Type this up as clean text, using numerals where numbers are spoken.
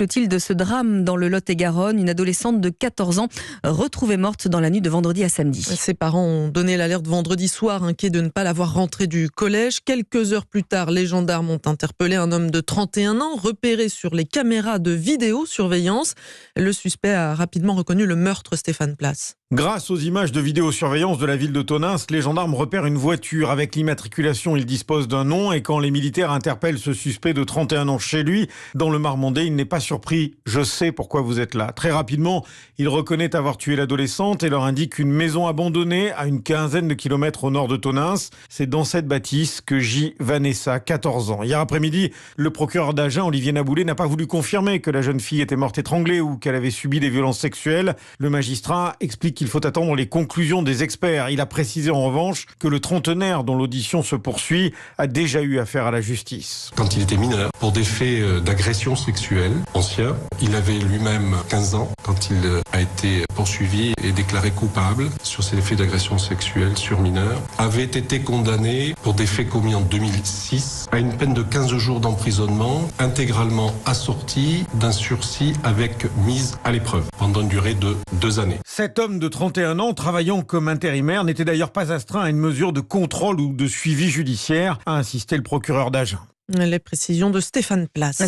qu'explique-t-il de ce drame dans le Lot-et-Garonne? Une adolescente de 14 ans retrouvée morte dans la nuit de vendredi à samedi. Ses parents ont donné l'alerte vendredi soir, inquiets de ne pas la voir rentrée du collège. Quelques heures plus tard, les gendarmes ont interpellé un homme de 31 ans, repéré sur les caméras de vidéosurveillance. Le suspect a rapidement reconnu le meurtre, Stéphane Place. Grâce aux images de vidéosurveillance de la ville de Tonneins, les gendarmes repèrent une voiture. Avec l'immatriculation, ils disposent d'un nom et quand les militaires interpellent ce suspect de 31 ans chez lui, dans le Marmandais, il n'est pas surpris. « Je sais pourquoi vous êtes là ». Très rapidement, il reconnaît avoir tué l'adolescente et leur indique une maison abandonnée à une quinzaine de kilomètres au nord de Tonneins. C'est dans cette bâtisse que gît Vanessa, 14 ans. Hier après-midi, le procureur d'Agen, Olivier Naboulet, n'a pas voulu confirmer que la jeune fille était morte étranglée ou qu'elle avait subi des violences sexuelles. Le magistrat explique qu'il faut attendre les conclusions des experts. Il a précisé en revanche que le trentenaire dont l'audition se poursuit a déjà eu affaire à la justice. Quand il était mineur, pour des faits d'agression sexuelle anciens, il avait lui-même 15 ans quand il a été poursuivi et déclaré coupable sur ces faits d'agression sexuelle sur mineurs, avait été condamné pour des faits commis en 2006 à une peine de 15 jours d'emprisonnement intégralement assortie d'un sursis avec mise à l'épreuve pendant une durée de 2 années. Cet homme de 31 ans, travaillant comme intérimaire, n'était d'ailleurs pas astreint à une mesure de contrôle ou de suivi judiciaire, a insisté le procureur d'Agen. Les précisions de Stéphane Place.